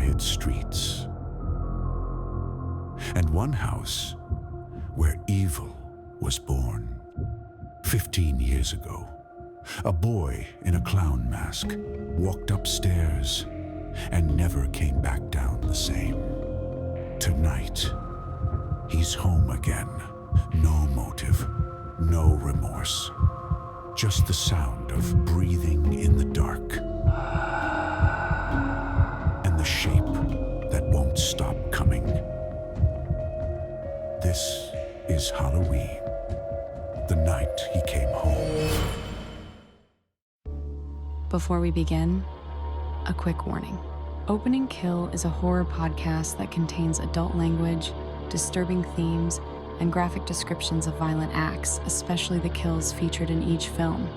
quiet streets. And one house where evil was born. 15 years ago, a boy in a clown mask walked upstairs and never came back down the same. Tonight, he's home again. No motive, no remorse. Just the sound of breathing in the dark. And the shape that won't stop coming. This is Halloween, the night he came home. Before we begin, a quick warning. Opening Kill is a horror podcast that contains adult language, disturbing themes, and graphic descriptions of violent acts, especially the kills featured in each film.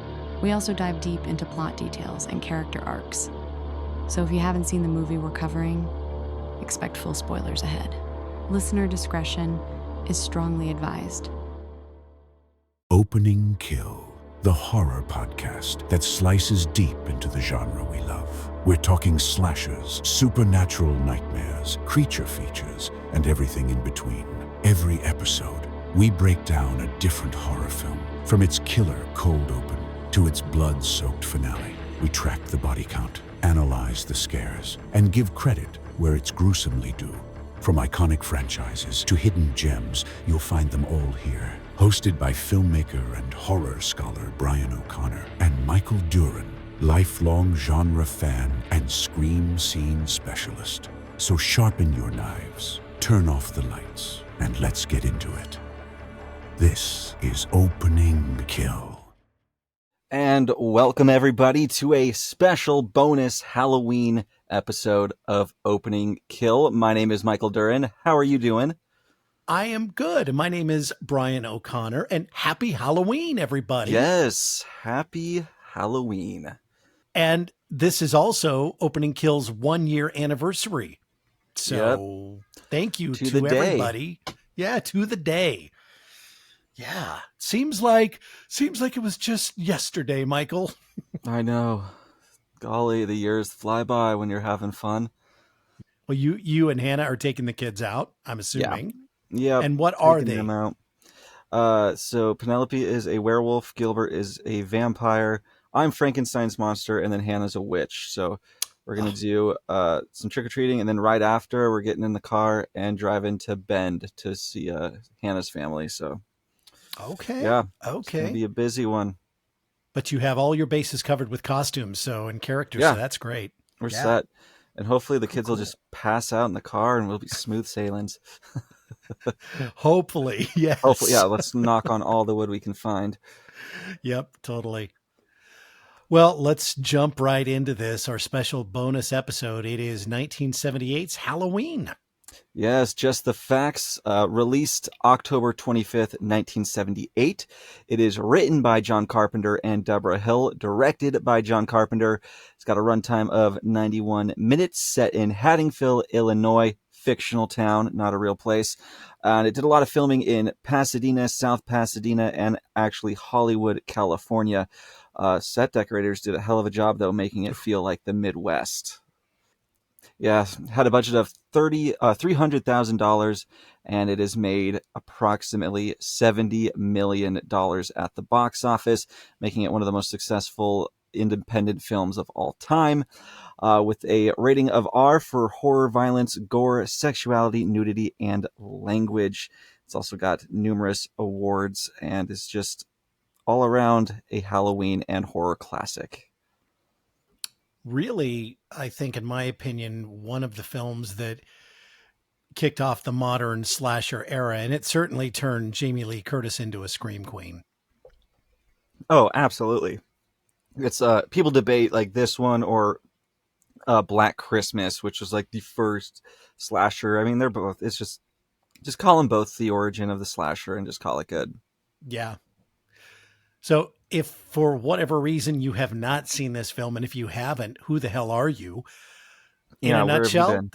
We also dive deep into plot details and character arcs. So if you haven't seen the movie we're covering, expect full spoilers ahead. Listener discretion is strongly advised. Opening Kill, the horror podcast that slices deep into the genre we love. We're talking slashers, supernatural nightmares, creature features, and everything in between. Every episode, we break down a different horror film. From its killer cold open to its blood-soaked finale, we track the body count, analyze the scares, and give credit where it's gruesomely due. From iconic franchises to hidden gems, you'll find them all here. Hosted by filmmaker and horror scholar Brian O'Connor and Michael Duran, lifelong genre fan and scream scene specialist. So sharpen your knives, turn off the lights, and let's get into it. This is Opening Kill. And welcome everybody to a special bonus Halloween episode of Opening Kill. My name is Michael Duran. How are you doing? I am good. My name is Brian O'Connor, and happy Halloween, everybody. Yes, happy Halloween. And this is also Opening Kill's 1-year anniversary. So Thank you to everybody. Yeah, to the day. Yeah, seems like it was just yesterday, Michael. I know. Golly, the years fly by when you're having fun. Well, you and Hannah are taking the kids out, I'm assuming. Yeah. And what are they? Them out. So Penelope is a werewolf, Gilbert is a vampire, I'm Frankenstein's monster, and then Hannah's a witch. So we're going to do some trick-or-treating, and then right after, we're getting in the car and driving to Bend to see Hannah's family. So, okay. Yeah. Okay. It's going to be a busy one. But you have all your bases covered with costumes, and characters, so that's great. We're set. And hopefully the kids will just pass out in the car, and we'll be smooth sailings. Hopefully, yes. Hopefully, yeah, let's knock on all the wood we can find. Yep, totally. Well, let's jump right into this, our special bonus episode. It is 1978's Halloween. Yes, just the facts. Released October 25th, 1978. It is written by John Carpenter and Deborah Hill, directed by John Carpenter. It's got a runtime of 91 minutes, set in Haddonfield, Illinois, fictional town, not a real place. And it did a lot of filming in Pasadena, South Pasadena, and actually Hollywood, California. Set decorators did a hell of a job, though, making it feel like the Midwest. Yeah, had a budget of $300,000, and it has made approximately $70 million at the box office, making it one of the most successful independent films of all time, with a rating of R for horror, violence, gore, sexuality, nudity, and language. It's also got numerous awards and is just all around a Halloween and horror classic. Really, I think, in my opinion, one of the films that kicked off the modern slasher era, and it certainly turned Jamie Lee Curtis into a scream queen. Oh, absolutely. It's people debate like this one or Black Christmas, which was like the first slasher. I mean, they're both. It's just call them both the origin of the slasher and just call it good. Yeah. So if for whatever reason you have not seen this film, and if you haven't, who the hell are you? In a nutshell,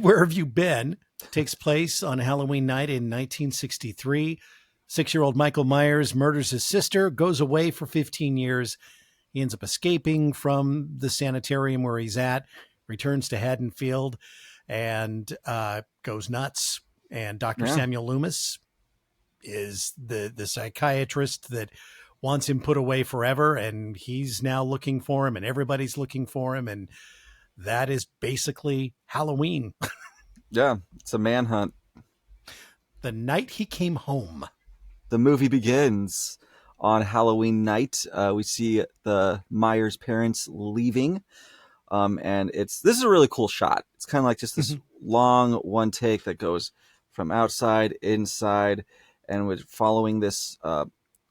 Where Have You Been takes place on Halloween night in 1963. 6-year-old Michael Myers murders his sister, goes away for 15 years. He ends up escaping from the sanitarium where he's at, returns to Haddonfield and goes nuts. And Dr. Samuel Loomis is the psychiatrist that wants him put away forever, and he's now looking for him, and everybody's looking for him, and that is basically Halloween. Yeah, it's a manhunt. The night he came home. The movie begins on Halloween night. We see the Myers parents leaving. And this is a really cool shot. It's kind of like just this long one take that goes from outside, inside, and with following this,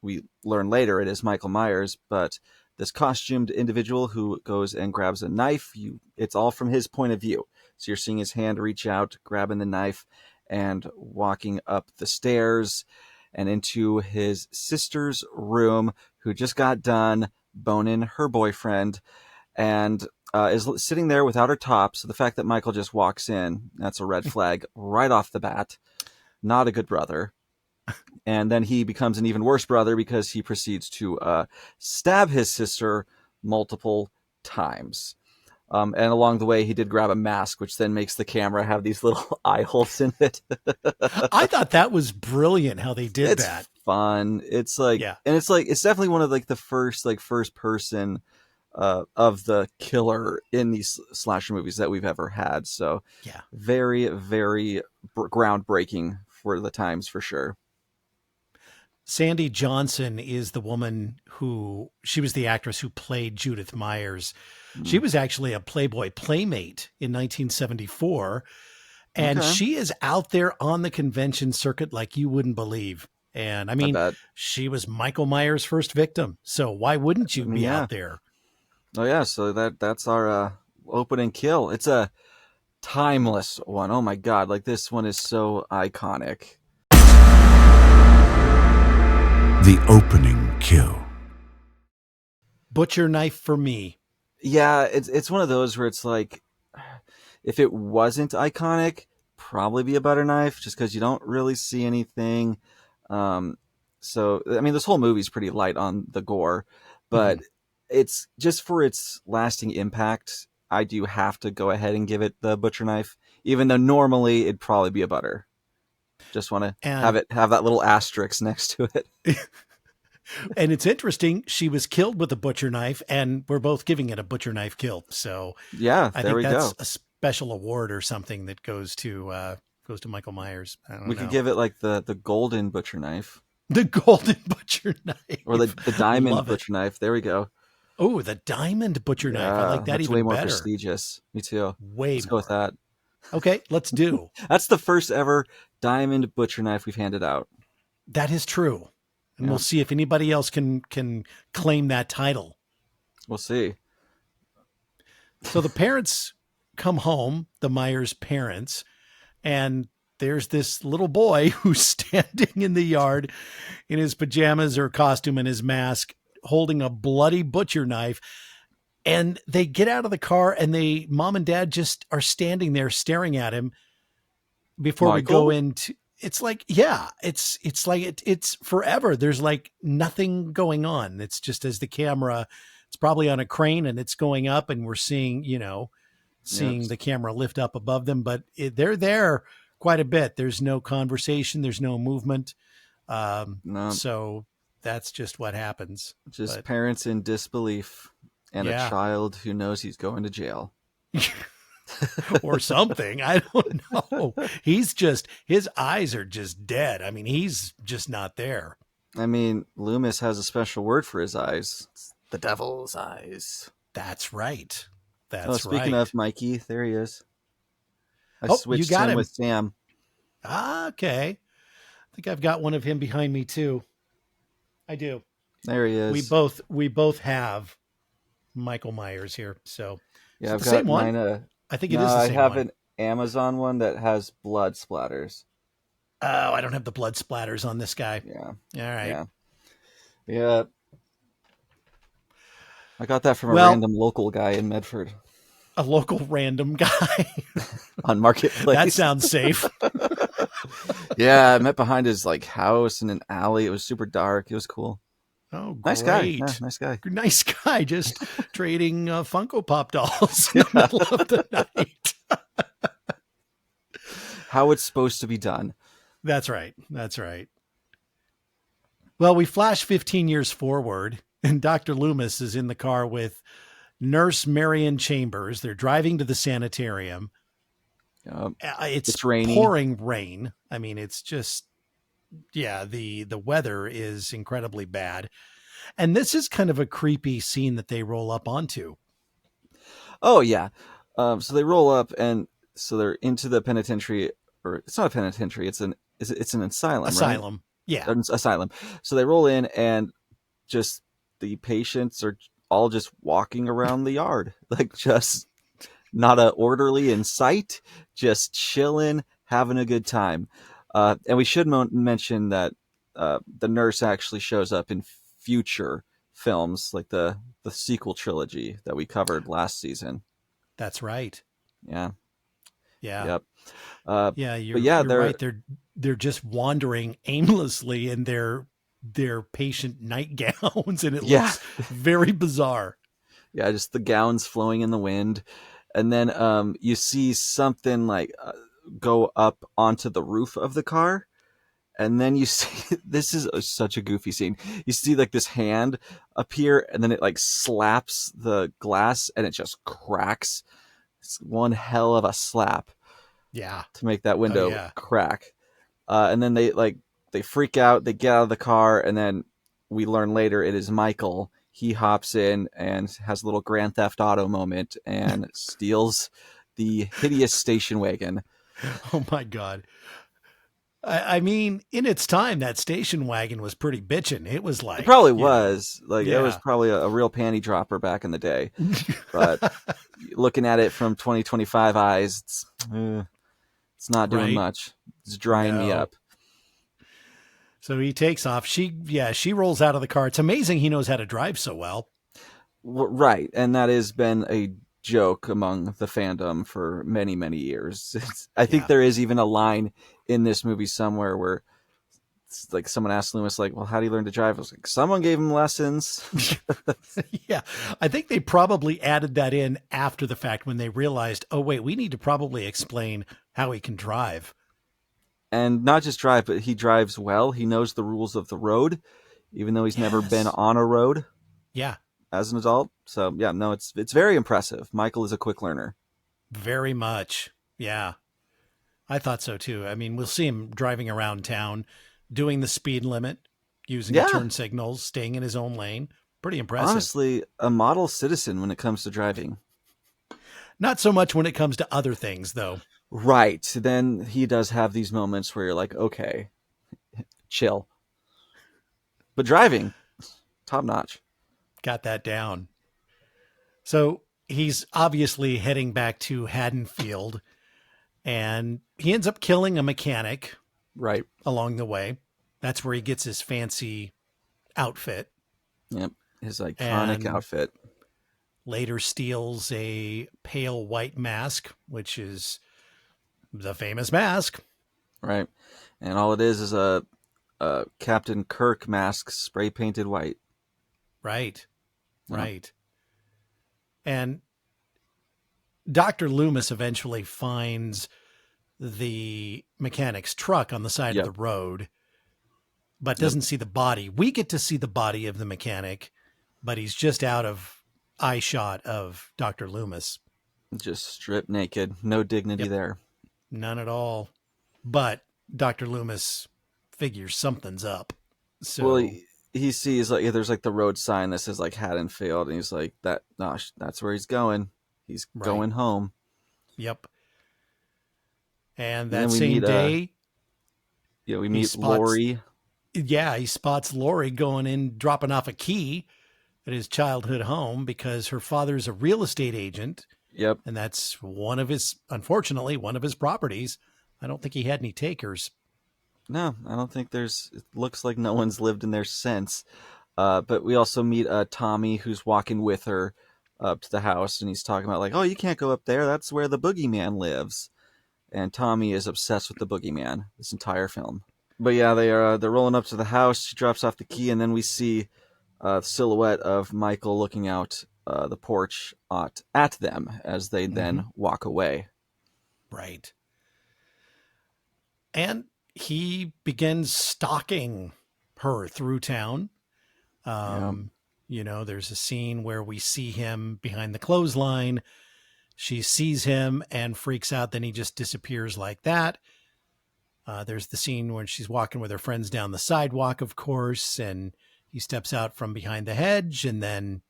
we learn later it is Michael Myers, but this costumed individual who goes and grabs a knife, it's all from his point of view. So you're seeing his hand reach out, grabbing the knife, and walking up the stairs and into his sister's room, who just got done boning her boyfriend, and is sitting there without her top. So the fact that Michael just walks in, that's a red flag right off the bat. Not a good brother. And then he becomes an even worse brother because he proceeds to stab his sister multiple times. And along the way, he did grab a mask, which then makes the camera have these little eye holes in it. I thought that was brilliant how they did that. It's fun. It's like, and it's like, it's definitely one of like the first person of the killer in these slasher movies that we've ever had. So very, very groundbreaking for the times, for sure. Sandy Johnson is the woman she was the actress who played Judith Myers. She was actually a Playboy Playmate in 1974. And she is out there on the convention circuit like you wouldn't believe. And I mean, she was Michael Myers' first victim. So why wouldn't you be out there? Oh yeah. So that's our opening kill. It's a timeless one. Oh my God. Like, this one is so iconic. The opening kill. Butcher knife for me. Yeah, it's one of those where it's like, if it wasn't iconic, probably be a butter knife, just because you don't really see anything. So I mean, this whole movie's pretty light on the gore, but it's just for its lasting impact. I do have to go ahead and give it the butcher knife, even though normally it'd probably be a butter. Just want to have that little asterisk next to it. And it's interesting. She was killed with a butcher knife, and we're both giving it a butcher knife kill. So yeah, I think that's a special award or something that goes to Michael Myers. We could give it like the golden butcher knife, the golden butcher knife, or the diamond butcher knife. There we go. Oh, the diamond butcher knife. I like that even way more better. Prestigious. Me too. Let's go with that. Okay, let's do. That's the first ever diamond butcher knife we've handed out. That is true. And we'll see if anybody else can claim that title. We'll see. So the parents come home, the Myers parents, and there's this little boy who's standing in the yard in his pajamas or costume and his mask, holding a bloody butcher knife. And they get out of the car, and mom and dad just are standing there staring at him before we go into. It's like, it's like it's forever. There's like nothing going on. It's just as the camera, it's probably on a crane and it's going up, and we're seeing the camera lift up above them, but they're there quite a bit. There's no conversation. There's no movement. No. So that's just what happens. Just parents in disbelief and a child who knows he's going to jail. Or something. I don't know. His eyes are just dead. I mean, he's just not there. I mean, Loomis has a special word for his eyes. It's the devil's eyes. That's right. Speaking of Mikey, there he is. I switched him with Sam. Okay. I think I've got one of him behind me too. I do. There he is. We both have Michael Myers here. So yeah, I've the got same mine. One. I think it is the same one. I have one. an Amazon one that has blood splatters. Oh, I don't have the blood splatters on this guy. Yeah. All right. Yeah. I got that from a random local guy in Medford. A local random guy on Marketplace. That sounds safe. Yeah, I met behind his house in an alley. It was super dark. It was cool. Oh, great. Nice guy. Yeah, nice guy. Nice guy, just trading Funko Pop dolls in the middle of the night. How it's supposed to be done. That's right. Well, we flash 15 years forward, and Dr. Loomis is in the car with Nurse Marion Chambers. They're driving to the sanitarium. It's pouring rain. I mean, it's just, the weather is incredibly bad. And this is kind of a creepy scene that they roll up onto. Oh, yeah. So they roll up, and so they're into the penitentiary, or it's not a penitentiary. It's an asylum. Asylum. Right? Yeah. An asylum. So they roll in, and just the patients are all just walking around the yard, like just not a orderly in sight, just chilling, having a good time. And we should mention that the nurse actually shows up in future films, like the sequel trilogy that we covered last season. That's right. Yeah. Yep. You're right. They're just wandering aimlessly in their patient nightgowns, and it looks very bizarre. Yeah, just the gowns flowing in the wind. And then you see something like go up onto the roof of the car. And then you see, this is such a goofy scene. You see like this hand appear, and then it like slaps the glass, and it just cracks. It's one hell of a slap. Yeah. To make that window crack. And then they freak out, they get out of the car, and then we learn later it is Michael. He hops in and has a little Grand Theft Auto moment and steals the hideous station wagon. Oh my God. I mean, in its time, that station wagon was pretty bitchin'. It was like... It probably was. It was probably a real panty dropper back in the day. But looking at it from 2025 eyes, it's not doing much. It's drying me up. So he takes off. She rolls out of the car. It's amazing he knows how to drive so well. Right. And that has been a joke among the fandom for many, many years. I think there is even a line in this movie somewhere where it's like someone asked Loomis, like, well, how do you learn to drive? I was like, someone gave him lessons. Yeah. I think they probably added that in after the fact when they realized, oh, wait, we need to probably explain how he can drive. And not just drive, but he drives well. He knows the rules of the road, even though he's never been on a road. Yeah. As an adult. So it's very impressive. Michael is a quick learner. Very much. Yeah. I thought so too. I mean, we'll see him driving around town, doing the speed limit, using turn signals, staying in his own lane. Pretty impressive. Honestly, a model citizen when it comes to driving. Not so much when it comes to other things, though. Right. Then he does have these moments where you're like, okay, chill. But driving, top notch. Got that down. So he's obviously heading back to Haddonfield, and he ends up killing a mechanic along the way. That's where he gets his fancy outfit. Yep. His iconic outfit. Later steals a pale white mask, which is the famous mask. Right. And all it is a Captain Kirk mask spray painted white. Right. Right. And Dr. Loomis eventually finds the mechanic's truck on the side of the road, but doesn't see the body. We get to see the body of the mechanic, but he's just out of eye shot of Dr. Loomis. Just stripped naked. No dignity there. None at all. But Dr. Loomis figures something's up. So he sees there's the road sign that says Haddonfield, and he's like, that's where he's going. He's going home. Yep. And that same day, we meet Laurie. Yeah, he spots Laurie going in, dropping off a key at his childhood home because her father's a real estate agent. Yep. And that's unfortunately, one of his properties. I don't think he had any takers. No, I don't think it looks like no one's lived in there since. But we also meet Tommy, who's walking with her up to the house, and he's talking about oh, you can't go up there. That's where the boogeyman lives. And Tommy is obsessed with the boogeyman this entire film. But yeah, they're rolling up to the house. She drops off the key, and then we see silhouette of Michael looking out the porch at them as they then walk away. Right. And he begins stalking her through town. There's a scene where we see him behind the clothesline. She sees him and freaks out. Then he just disappears like that. There's the scene when she's walking with her friends down the sidewalk, of course, and he steps out from behind the hedge, and then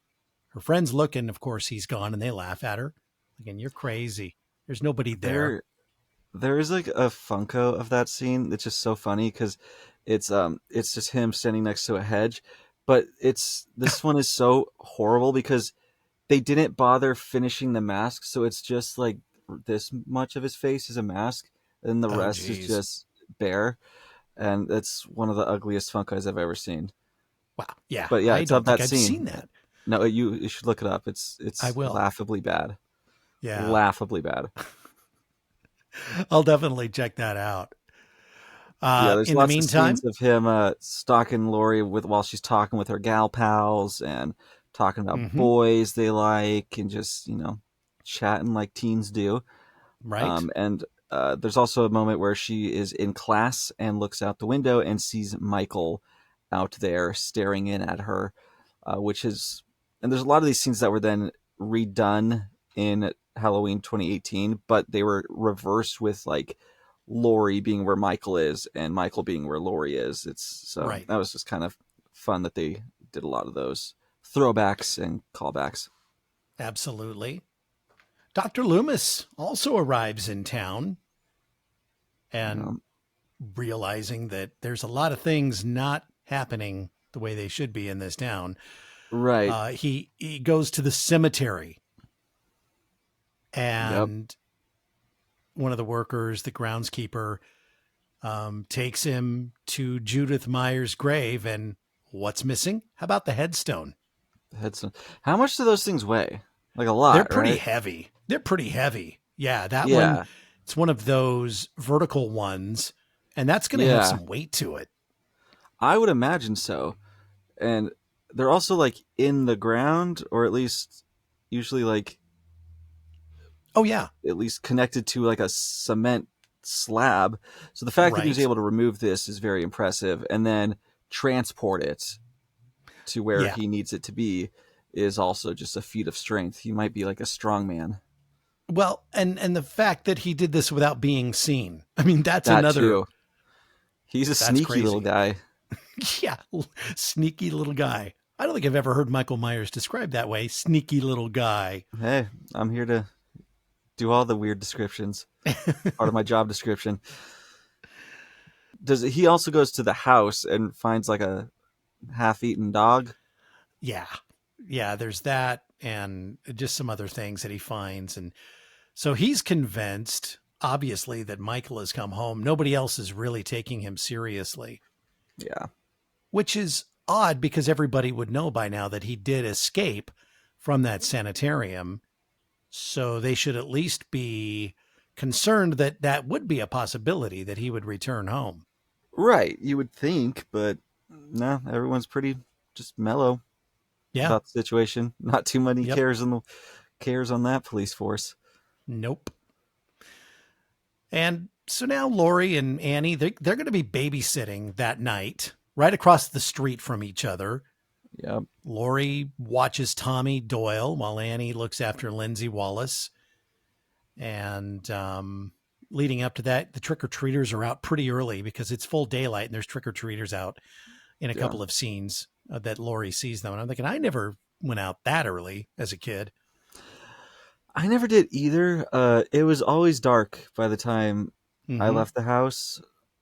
her friends look, and of course he's gone, and they laugh at her. Again, you're crazy. There's nobody there. There is like a Funko of that scene. It's just so funny because it's just him standing next to a hedge, but this one is so horrible because they didn't bother finishing the mask, so it's just like this much of his face is a mask, and the rest is just bare, and it's one of the ugliest Funkos I've ever seen. Wow, yeah, but yeah, it's of that scene. I've seen that. No, you should look it up. It's I will. Laughably bad. Yeah, laughably bad. I'll definitely check that out. There's in lots the meantime, of scenes of him stalking Laurie while she's talking with her gal pals and talking about boys they like and just, chatting like teens do. Right. And there's also a moment where she is in class and looks out the window and sees Michael out there staring in at her, and there's a lot of these scenes that were then redone in Halloween 2018, but they were reversed with like Laurie being where Michael is and Michael being where Laurie is. That was just kind of fun that they did a lot of those throwbacks and callbacks. Absolutely. Dr. Loomis also arrives in town and realizing that there's a lot of things not happening the way they should be in this town. Right. He goes to the cemetery and one of the workers, the groundskeeper, takes him to Judith Meyer's grave. And what's missing? How about the headstone? The headstone. How much do those things weigh? Like a lot. They're pretty right? heavy. They're pretty heavy. Yeah, that one. It's one of those vertical ones, and that's going to have some weight to it. I would imagine so. And they're also like in the ground, or at least usually like. Oh yeah. At least connected to like a cement slab. So the fact that he was able to remove this is very impressive, and then transport it to where he needs it to be is also just a feat of strength. He might be like a strong man. Well, and the fact that he did this without being seen. I mean, that's another. Too. He's a sneaky little guy. Yeah, sneaky little guy. I don't think I've ever heard Michael Myers described that way. Sneaky little guy. Hey, I'm here to do all the weird descriptions. Part of my job description. He also goes to the house and finds like a half-eaten dog? Yeah. Yeah, there's that and just some other things that he finds. And so he's convinced, obviously, that Michael has come home. Nobody else is really taking him seriously. Yeah. Which is odd because everybody would know by now that he did escape from that sanitarium. So they should at least be concerned that that would be a possibility that he would return home. Right. You would think, but no, everyone's pretty just mellow about the situation. Not too many cares on that police force. Nope. And so now Laurie and Annie, they're going to be babysitting that night right across the street from each other. Yep. Laurie watches Tommy Doyle while Annie looks after Lindsay Wallace. And leading up to that, the trick-or-treaters are out pretty early because it's full daylight and there's trick-or-treaters out in a couple of scenes that Laurie sees them. And I'm thinking, I never went out that early as a kid. I never did either. It was always dark by the time I left the house.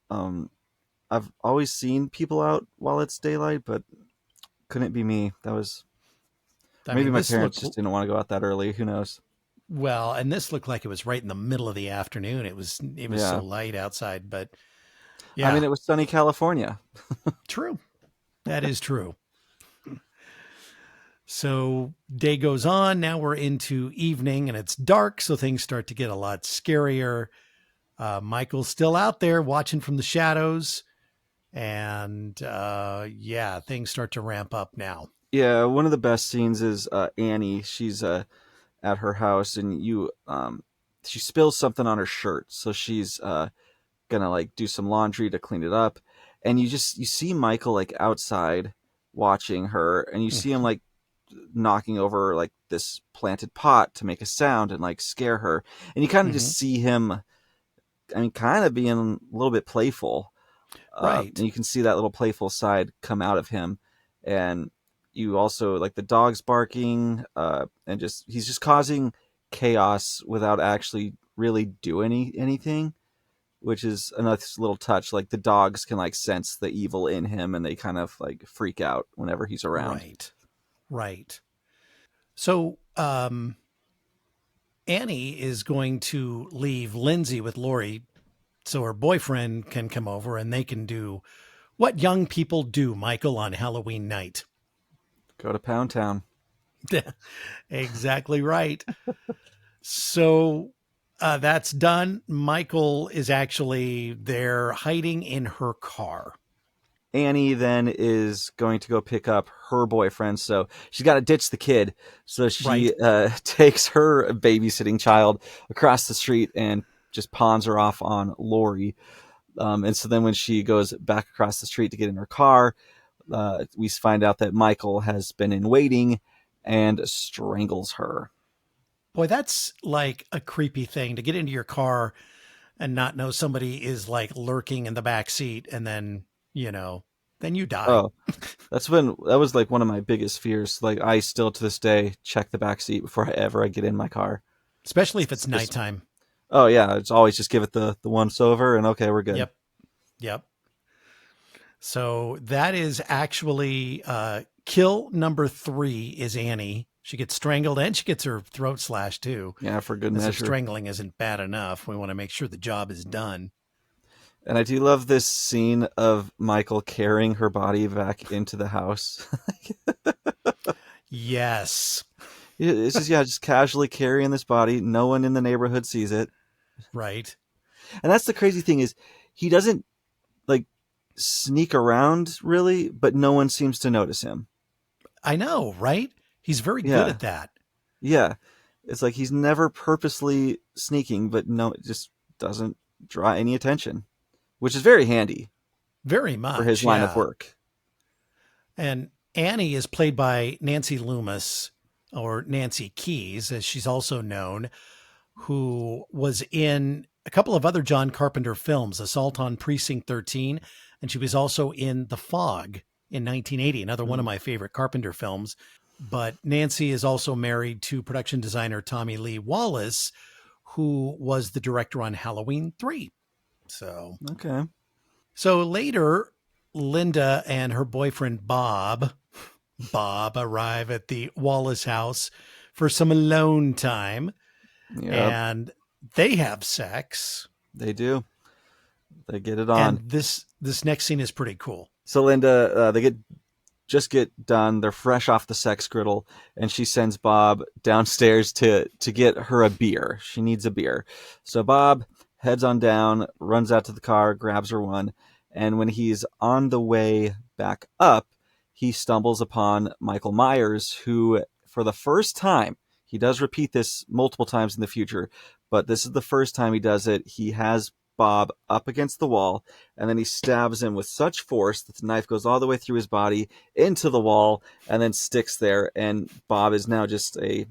I've always seen people out while it's daylight, but couldn't be me. That was maybe my parents just didn't want to go out that early. Who knows? Well, and this looked like it was right in the middle of the afternoon. It was so light outside, but yeah. I mean, it was sunny California. True. That is true. So day goes on. Now we're into evening and it's dark. So things start to get a lot scarier. Michael's still out there watching from the shadows. And things start to ramp up now. Yeah, one of the best scenes is Annie. She's at her house, and she spills something on her shirt, so she's gonna like do some laundry to clean it up, and you see Michael like outside watching her, and you see him like knocking over like this planted pot to make a sound and like scare her, and you kind of just see him, I mean, kind of being a little bit playful. Right. And you can see that little playful side come out of him. And you also like the dog's barking, and he's just causing chaos without actually really doing anything, which is another little touch. Like the dogs can like sense the evil in him, and they kind of like freak out whenever he's around. Right. So, Annie is going to leave Lindsay with Laurie so her boyfriend can come over and they can do what young people do, Michael, on Halloween night. Go to Pound Town. Exactly right. So that's done. Michael is actually there hiding in her car. Annie then is going to go pick up her boyfriend, so she's got to ditch the kid. So she takes her babysitting child across the street and just pawns her off on Laurie. And so then when she goes back across the street to get in her car, we find out that Michael has been in waiting and strangles her. Boy, that's like a creepy thing to get into your car and not know somebody is like lurking in the back seat, and then, then you die. Oh, that was like one of my biggest fears. Like I still to this day check the back seat before I get in my car. Especially if it's nighttime. Oh yeah, it's always just give it the once over and okay, we're good. Yep. So that is actually kill number 3 is Annie. She gets strangled and she gets her throat slashed too. Yeah, for good measure. If strangling isn't bad enough, we want to make sure the job is done. And I do love this scene of Michael carrying her body back into the house. Yes. It's just casually carrying this body. No one in the neighborhood sees it. Right. And that's the crazy thing is he doesn't like sneak around really, but no one seems to notice him. I know, right? He's very good at that. Yeah. It's like he's never purposely sneaking, but no, it just doesn't draw any attention, which is very handy. Very much. For his line of work. And Annie is played by Nancy Loomis, or Nancy Keys, as she's also known, who was in a couple of other John Carpenter films, Assault on Precinct 13, and she was also in The Fog in 1980, another one of my favorite Carpenter films. But Nancy is also married to production designer Tommy Lee Wallace, who was the director on Halloween 3. So, okay. So later, Linda and her boyfriend Bob arrive at the Wallace house for some alone time. Yep. And they have sex. They do. They get it on. And this next scene is pretty cool. So Linda, they get done. They're fresh off the sex griddle, and she sends Bob downstairs to get her a beer. She needs a beer. So Bob heads on down, runs out to the car, grabs her one, and when he's on the way back up, he stumbles upon Michael Myers, who, for the first time, he does repeat this multiple times in the future, but this is the first time he does it. He has Bob up against the wall, and then he stabs him with such force that the knife goes all the way through his body into the wall and then sticks there, and Bob is now just a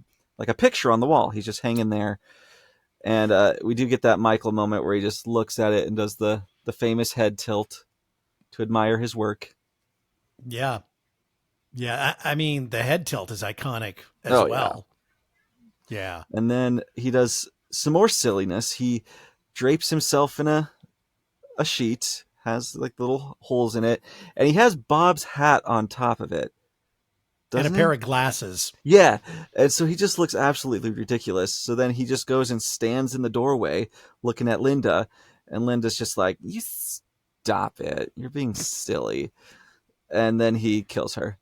picture on the wall. He's just hanging there. And we do get that Michael moment where he just looks at it and does the famous head tilt to admire his work. Yeah. I mean, the head tilt is iconic as well. Yeah. And then he does some more silliness. He drapes himself in a sheet, has like little holes in it, and he has Bob's hat on top of it. And a pair of glasses. Yeah. And so he just looks absolutely ridiculous. So then he just goes and stands in the doorway looking at Linda. And Linda's just like, you stop it. You're being silly. And then he kills her.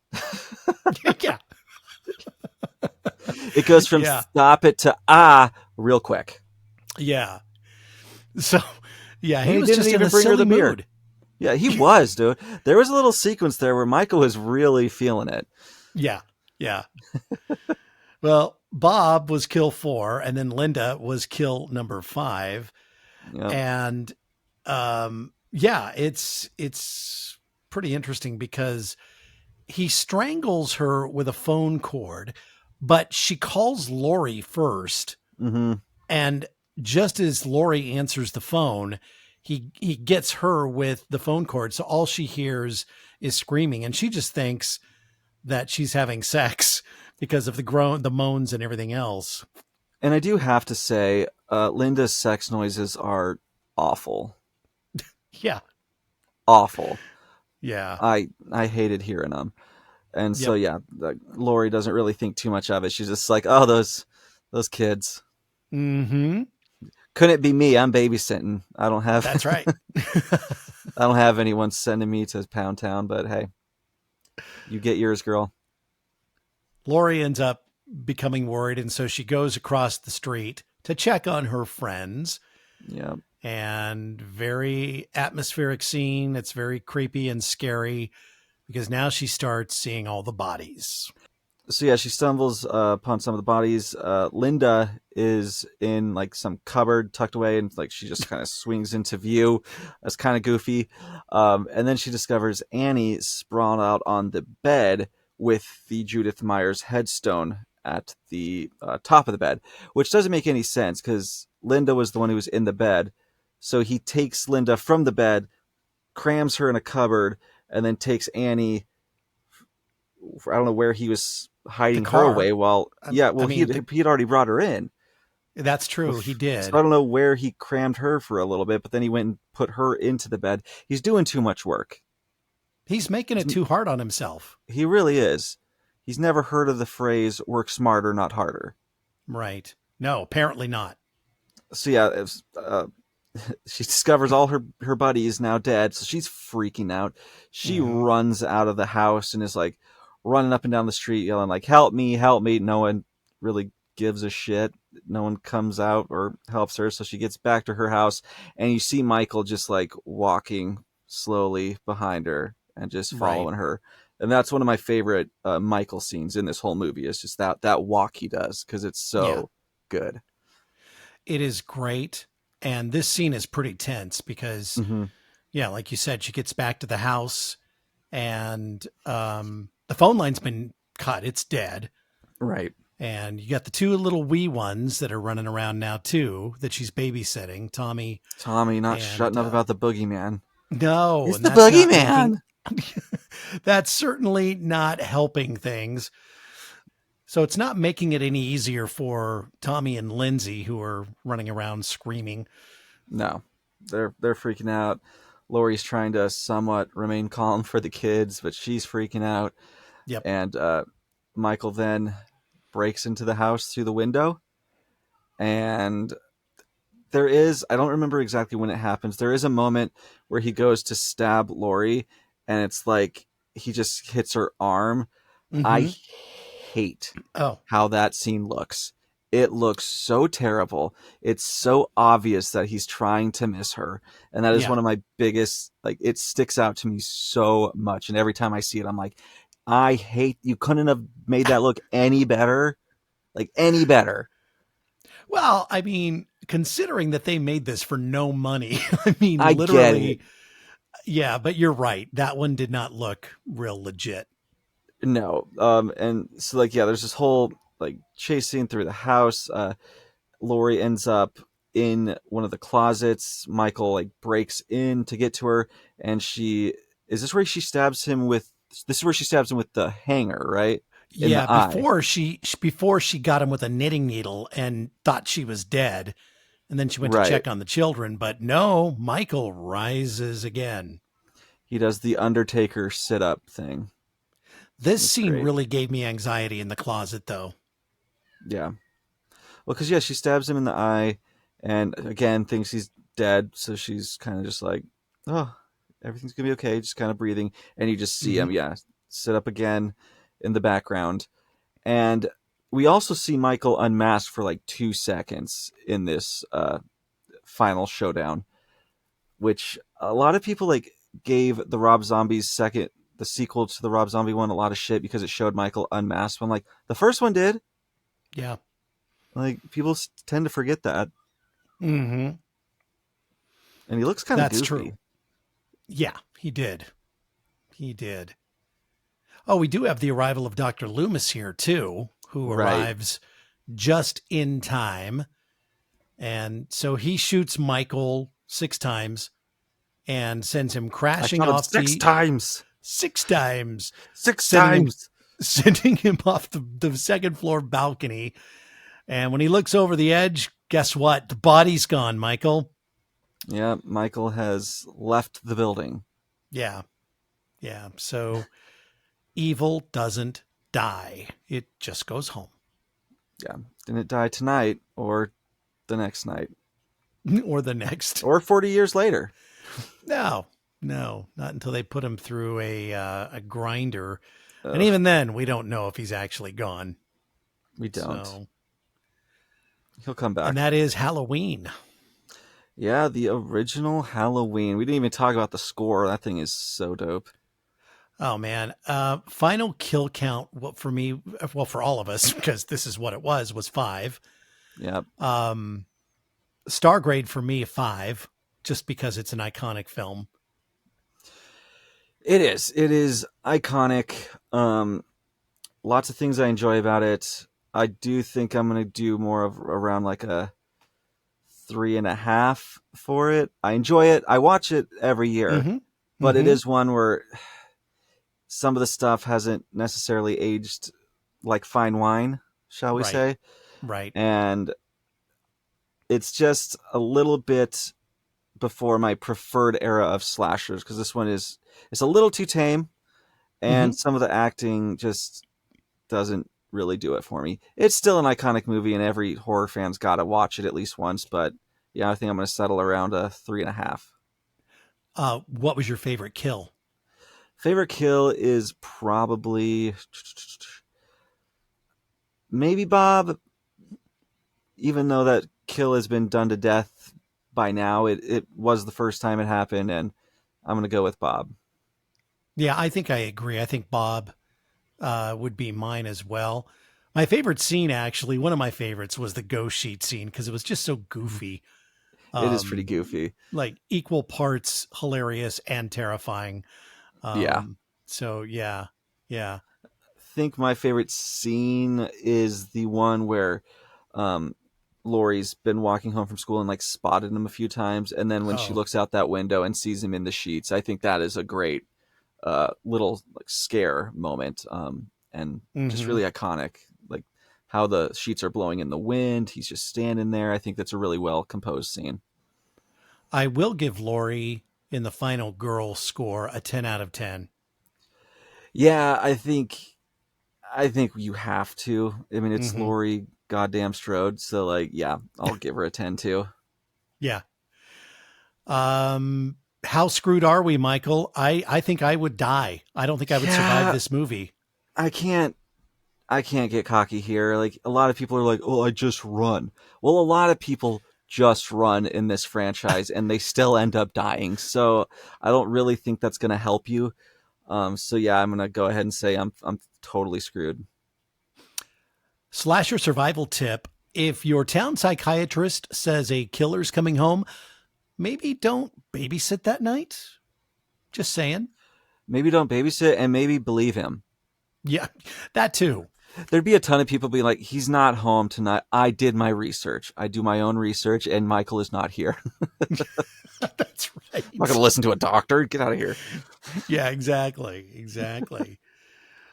Yeah. It goes from stop it to real quick. Yeah. So, yeah, he was just in a silly mood. mood. Yeah, he was, dude. There was a little sequence there where Michael was really feeling it. Yeah. Yeah. Well, Bob was kill 4, and then Linda was kill number 5. Yep. And yeah, it's pretty interesting because he strangles her with a phone cord, but she calls Laurie first. Mm-hmm. And just as Laurie answers the phone, he gets her with the phone cord. So all she hears is screaming, and she just thinks that she's having sex because of the moans and everything else. And I do have to say, Linda's sex noises are awful. Yeah. Awful. Yeah. I hated hearing them. And so, yeah, Laurie doesn't really think too much of it. She's just like, oh, those kids. Mm-hmm. Couldn't it be me? I'm babysitting. I don't have. That's right. I don't have anyone sending me to Pound Town, but hey, you get yours, girl. Laurie ends up becoming worried, and so she goes across the street to check on her friends. Yeah. And very atmospheric scene. It's very creepy and scary because now she starts seeing all the bodies. So yeah, she stumbles upon some of the bodies. Linda is in like some cupboard tucked away, and like she just kind of swings into view. That's kind of goofy. And then she discovers Annie sprawled out on the bed with the Judith Myers headstone at the top of the bed, which doesn't make any sense because Linda was the one who was in the bed. So he takes Linda from the bed, crams her in a cupboard, and then takes Annie. I don't know where he was hiding her away while he'd already brought her in. That's true. He did. So I don't know where he crammed her for a little bit, but then he went and put her into the bed. He's doing too much work. He's making it too hard on himself. He really is. He's never heard of the phrase work smarter, not harder. Right. No, apparently not. So yeah, she discovers all her buddies now dead, so she's freaking out. She runs out of the house and is like running up and down the street yelling like, help me, help me. No one really gives a shit. No one comes out or helps her, so she gets back to her house, and you see Michael just like walking slowly behind her and just following her. And that's one of my favorite Michael scenes in this whole movie, is just that walk he does, because it's so good. It is great. And this scene is pretty tense because, like you said, she gets back to the house and the phone line's been cut. It's dead. Right. And you got the two little wee ones that are running around now, too, that she's babysitting. Tommy not shutting up about the boogeyman. No. It's the boogeyman. That's certainly not helping things. So it's not making it any easier for Tommy and Lindsay, who are running around screaming. No, they're freaking out. Laurie's trying to somewhat remain calm for the kids, but she's freaking out. Yep. And Michael then breaks into the house through the window. And there is, I don't remember exactly when it happens, there is a moment where he goes to stab Laurie, and it's like he just hits her arm. I hate how that scene looks. It looks so terrible. It's so obvious that he's trying to miss her. And that is one of my biggest, like, it sticks out to me so much. And every time I see it, I'm like, I hate, you couldn't have made that look any better. Like, any better. Well, I mean, considering that they made this for no money, I mean, I literally. get it. Yeah, but you're right. That one did not look real legit. No. And so like, there's this whole like chase scene through the house. Laurie ends up in one of the closets. Michael like breaks in to get to her, and this is where she stabs him with the hanger, right? Before she got him with a knitting needle and thought she was dead, and then she went to check on the children, but no, Michael rises again. He does the Undertaker sit-up thing. This scene really gave me anxiety in the closet, though. Yeah. Well, because, she stabs him in the eye and, again, thinks he's dead. So she's kind of just like, oh, everything's going to be okay. Just kind of breathing. And you just see him, sit up again in the background. And we also see Michael unmasked for like 2 seconds in this final showdown, which a lot of people like gave the Rob Zombie's the sequel to the Rob Zombie one, a lot of shit because it showed Michael unmasked. I'm like, the first one did. Yeah. Like, people tend to forget that. Mm-hmm. And he looks kind of goofy. That's true. Yeah, he did. He did. Oh, we do have the arrival of Dr. Loomis here, too, who arrives just in time. And so he shoots Michael 6 times and sends him crashing off 6 times. 6 times. 6 times. Sending him off the second floor balcony. And when he looks over the edge, guess what? The body's gone, Michael. Yeah, Michael has left the building. Yeah. Yeah. So evil doesn't die. It just goes home. Yeah. Didn't die tonight or the next night. Or the next. Or 40 years later. No, not until they put him through a grinder. And even then, we don't know if he's actually gone. We don't. So, he'll come back. And that is Halloween. Yeah, the original Halloween. We didn't even talk about the score. That thing is so dope. Oh, man. Final kill count for me, well, for all of us, because this is what it was 5. Yep. Star grade for me, 5, just because it's an iconic film. It is iconic. Lots of things I enjoy about it. I do think I'm going to do more of around like a 3.5 for it. I enjoy it. I watch it every year, but it is one where some of the stuff hasn't necessarily aged like fine wine, shall we say? Right. And it's just a little bit before my preferred era of slashers, because this one it's a little too tame, and some of the acting just doesn't really do it for me. It's still an iconic movie, and every horror fan's got to watch it at least once. But yeah, I think I'm going to settle around a 3.5. What was your favorite kill? Favorite kill is probably maybe Bob, even though that kill has been done to death by now. It was the first time it happened, and I'm going to go with Bob. Yeah, I think I agree. I think Bob would be mine as well. My favorite scene, actually, one of my favorites was the ghost sheet scene, because it was just so goofy. It is pretty goofy. Like equal parts hilarious and terrifying. Yeah. So yeah. I think my favorite scene is the one where Laurie's been walking home from school and like spotted him a few times, and then when she looks out that window and sees him in the sheets, I think that is a great little like scare moment, and just really iconic, like how the sheets are blowing in the wind. He's just standing there. I think that's a really well composed scene. I will give Laurie in the final girl score a 10 out of 10. Yeah, I think you have to. I mean, it's Laurie goddamn Strode, so like, yeah, I'll give her a 10 too. Yeah. How screwed are we, Michael? I think I would die. I don't think I would survive this movie. I can't get cocky here. Like, a lot of people are like, "Oh, I just run." Well, a lot of people just run in this franchise and they still end up dying. So I don't really think that's going to help you. So yeah, I'm going to go ahead and say I'm totally screwed. Slasher survival tip. If your town psychiatrist says a killer's coming home, maybe don't babysit that night. Just saying. Maybe don't babysit, and maybe believe him. Yeah, that too. There'd be a ton of people being like, "He's not home tonight. I did my research. I do my own research, and Michael is not here." That's right. I'm not going to listen to a doctor. Get out of here. Yeah, exactly.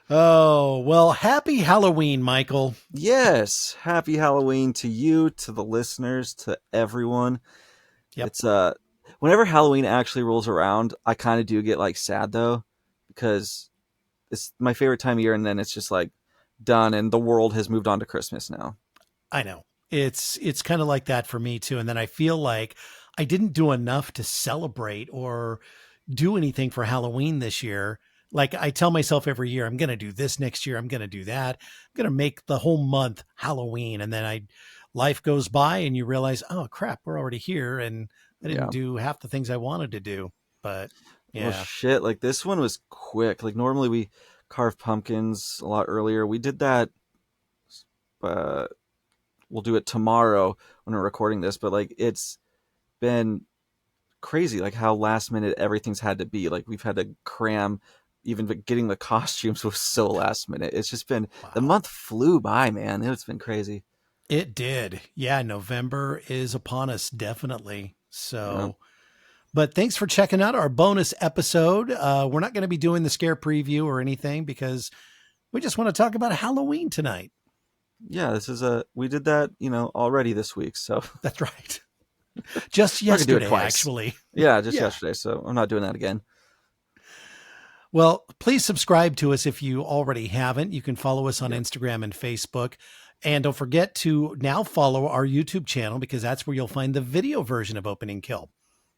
Oh, well, happy Halloween, Michael. Yes. Happy Halloween to you, to the listeners, to everyone. Yep. It's whenever Halloween actually rolls around, I kind of do get like sad though, because it's my favorite time of year, and then it's just like done, and the world has moved on to Christmas now. I know. It's kind of like that for me too. And then I feel like I didn't do enough to celebrate or do anything for Halloween this year. Like I tell myself every year, I'm going to do this next year. I'm going to do that. I'm going to make the whole month Halloween. And then life goes by and you realize, oh crap, we're already here. And I didn't do half the things I wanted to do, but Yeah. Oh shit! Like this one was quick. Like normally we carve pumpkins a lot earlier. We did that. We'll do it tomorrow when we're recording this. But like it's been crazy, like how last minute everything's had to be. Like we've had to cram. Even getting the costumes was so last minute. It's just been the month flew by, man. It's been crazy. It did. Yeah, November is upon us, definitely. So, but thanks for checking out our bonus episode. We're not going to be doing the scare preview or anything because we just want to talk about Halloween tonight. Yeah, we did that, already this week. So that's right. Just yesterday, actually. Yeah, yesterday. So I'm not doing that again. Well, please subscribe to us if you already haven't. You can follow us on Instagram and Facebook. And don't forget to now follow our YouTube channel because that's where you'll find the video version of Opening Kill.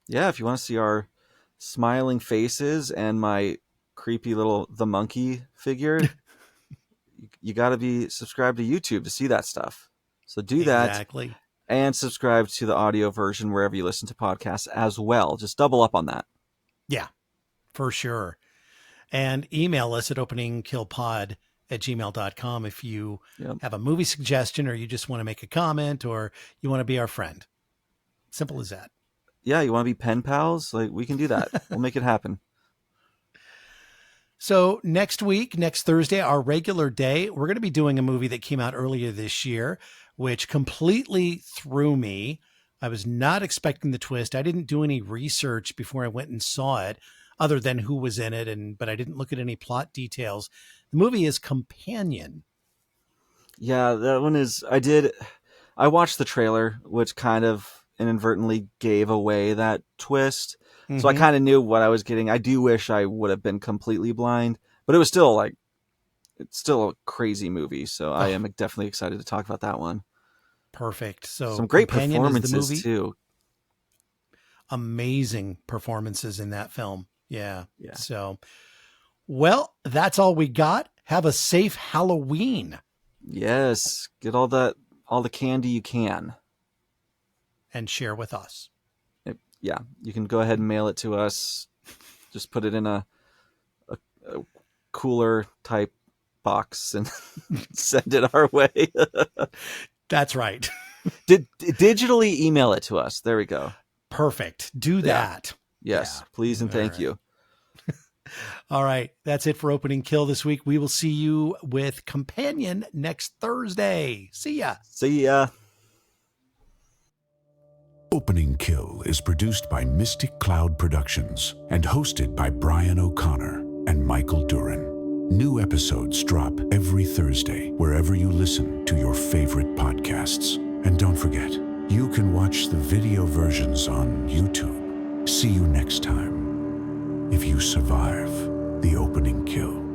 Yeah, if you want to see our smiling faces and my creepy little the monkey figure, you got to be subscribed to YouTube to see that stuff. So do that. Exactly. And subscribe to the audio version wherever you listen to podcasts as well. Just double up on that. Yeah, for sure. And email us at openingkillpod@gmail.com if you have a movie suggestion or you just want to make a comment or you want to be our friend. Simple as that. Yeah, you want to be pen pals? Like we can do that. We'll make it happen. So next week, next Thursday, our regular day, we're going to be doing a movie that came out earlier this year, which completely threw me. I was not expecting the twist. I didn't do any research before I went and saw it, other than who was in it, but I didn't look at any plot details. The movie is Companion. Yeah, that one is. I watched the trailer, which kind of inadvertently gave away that twist. Mm-hmm. So I kind of knew what I was getting. I do wish I would have been completely blind, but it was still it's still a crazy movie. So I am definitely excited to talk about that one. Perfect. So some great performances too. Amazing performances in that film. Yeah. So, well, that's all we got. Have a safe Halloween. Yes. Get all the candy you can. And share with us. Yeah. You can go ahead and mail it to us. Just put it in a cooler type box and send it our way. That's right. Digitally email it to us. There we go. Perfect. Do that. Yes, please and thank you. All right. That's it for Opening Kill this week. We will see you with Companion next Thursday. See ya. See ya. Opening Kill is produced by Mystic Cloud Productions and hosted by Brian O'Connor and Michael Duran. New episodes drop every Thursday wherever you listen to your favorite podcasts. And don't forget, you can watch the video versions on YouTube. See you next time, if you survive the opening kill.